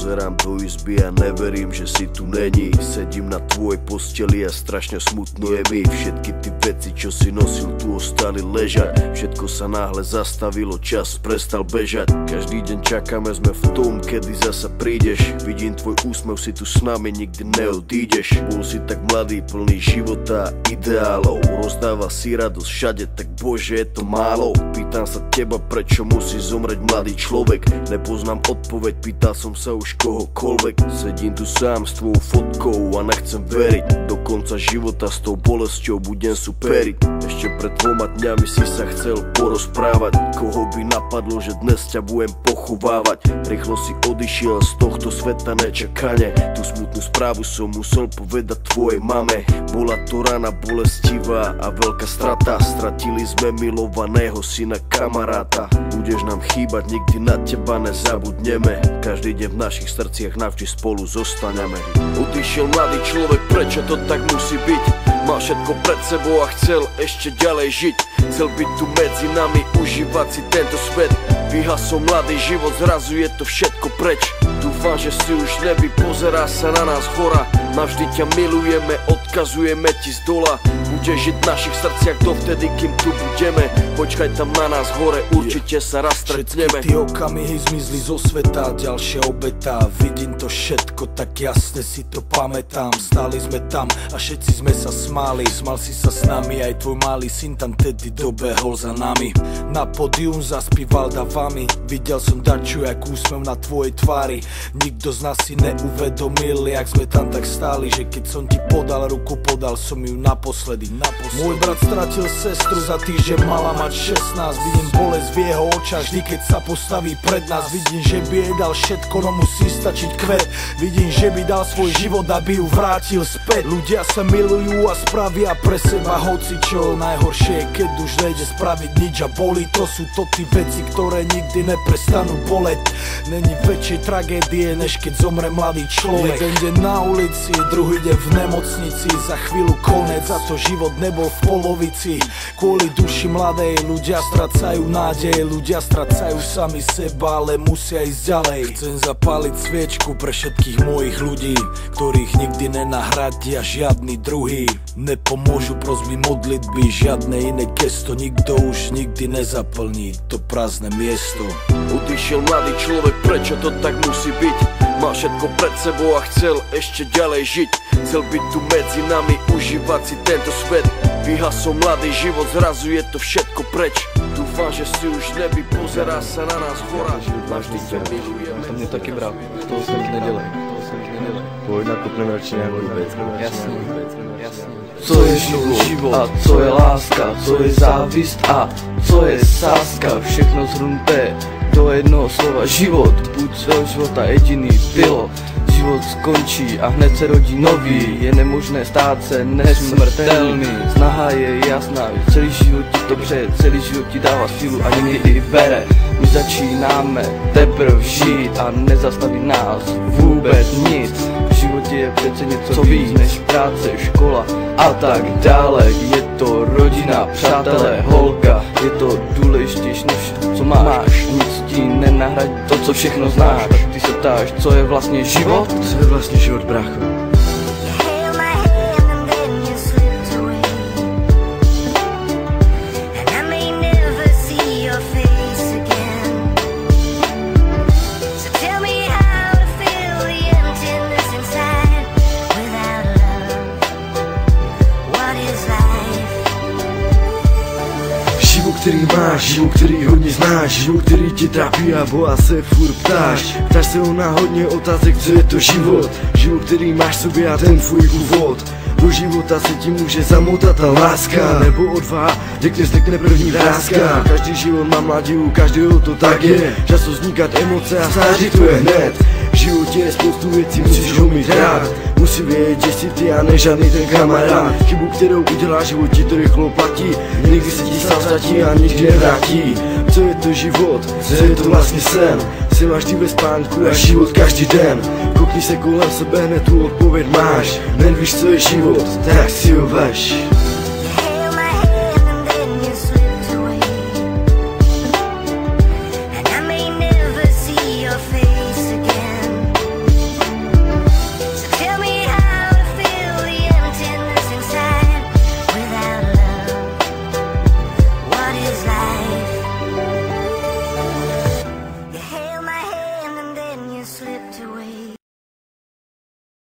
Pozerám do izby a neverím, že si tu není. Sedím na tvojej posteli a strašne smutno je mi. Všetky ty veci, čo si nosil, tu ostali ležať. Všetko sa náhle zastavilo, čas prestal bežať. Každý deň čakáme, sme v tom, kedy zasa prídeš. Vidím tvoj úsmev, si tu s nami, nikdy neodídeš. Bol si tak mladý, plný života a ideálov. Rozdáva si radosť všade, tak bože, je to málo. Pýtam sa teba, prečo musí zomrieť mladý človek. Nepoznám odpoveď, pýtal som sa už kohokoľvek. Sedím tu sám s tvojou fotkou a nechcem veriť. Do konca života s tou bolesťou budem superiť. Ešte pred 2 dňami si sa chcel porozprávať. Koho by napadlo, že dnes ťa budem pochovávať. Rýchlo si odišiel z tohto sveta nečakane. Tú smutnú správu som musel povedať tvojej mame. Bola to rana bolestivá a veľká strata. Stratili sme milovaného syna, kamaráta. Budeš nám chýbať, nikdy na teba nezabudneme. Každý deň v našich srdciach navždy spolu zostaneme. Odišiel mladý človek, prečo to tak musí byť? Mal všetko pred sebou a chcel ešte ďalej žiť. Chcel byť tu medzi nami, užívať si tento svet. Vyhasol mladý život, zrazu je to všetko preč. Dúfam, že si už nebi, pozerá sa na nás hora. Navždy ťa milujeme, odkazujeme ti z dola. Budeš žiť v našich srdciach dovtedy, kým tu budeme. Počkaj tam na nás hore, určite sa raz stretneme. Všetky tie okamihy zmizli zo sveta, ďalšia obeta. Vidím to všetko, tak jasne si to pamätám. Stáli sme tam a všetci sme sa smáli. Smal si sa s nami, aj tvoj malý syn tam tedy dobehol za nami. Na pódium zaspíval davami. Videl som daču, jak úsmev na tvojej tvári. Nikto z nás si neuvedomil, jak sme tam tak stáli, že keď som ti podal ruku, podal som ju naposledy. Môj brat stratil sestru za týždeň, mala mať 16. Vidím bolesť v jeho očách, vždy keď sa postaví pred nás. Vidím, že by jej dal všetko, no musí stačiť kvet. Vidím, že by dal svoj život, aby ju vrátil späť. Ľudia sa milujú a spravia pre seba hocičo. Najhoršie je, keď už nejde spraviť nič a boli. To sú to tí veci, ktoré nikdy neprestanú boleť. Není väčšej tragédie, než keď zomre mladý človek. Jeden deň na ulici, druhý deň v nemocnici. Za chvíľu konec, za to život nebol v polovici. Kvôli duši mladej ľudia stracajú nádej. Ľudia stracajú sami seba, ale musia ísť ďalej. Chcem zapáliť sviečku pre všetkých mojich ľudí, ktorých nikdy nenahradia žiadny druhý. Nepomôžu prosby modlitby, žiadne iné gesto. Nikto už nikdy nezaplní to prázdne miesto. Odišiel mladý človek, prečo to tak musí byť? Mal všetko pred sebou a chcel ešte ďalej žiť. Chcel byť tu medzi nami, užívať si tento svet. Vyhasol mladý život, zrazu je to všetko preč. Dúfam, že si už nebi, pozerá sa na nás hora. Navždy ťa milujeme. To mě taky bral, toho se už nedělej. Pojď nakupneme radši nějakou věc. Jasně. Co je život a co je láska, co je závist a co je sáska. Všechno zhrnuté do jednoho slova život. Buď svého života jediný bylo. Život skončí a hned se rodí nový. Je nemožné stát se nesmrtelný. Snaha je jasná, celý život ti to přeje, celý život ti dává sílu a někdy i bere. My začínáme teprve žít a nezastaví nás vůbec nic. V životě je přece něco víc než práce, škola a tak dále. Je to rodina, přátelé, holka. Je to důležitější než co máš. Nic ti nenahradí to, co všechno znáš. Tak ty se ptáš, co je vlastně život? Co je vlastně život, brácho? Který máš, život, který hodně znáš, život, který tě trápí a boha se furt ptáš. Ptáš se ho na hodně otázek, co je to život. Život, který máš v sobě a ten tvůj původ. Do života se ti může zamotat ta láska, nebo odvaha, řekne první vrázka. Každý život má mladí, u každého to tak je. Často vznikat emoce a stáří to je hned. V životě je spoustu věcí, musíš ho mít rád. Musí vědět, že jsi ty a ne žádný ten kamarád. Chybu, kterou uděláš, život ti to rychlo platí. Někdy se ti sám ztratí a nikdy nevrátí. Co je to život? Co je to vlastně sen? Jsi máš ty ve spánku a život každý den. Koukni se kolem sebe, hned tu odpověď máš. Nevíš, co je život, tak si ho veš.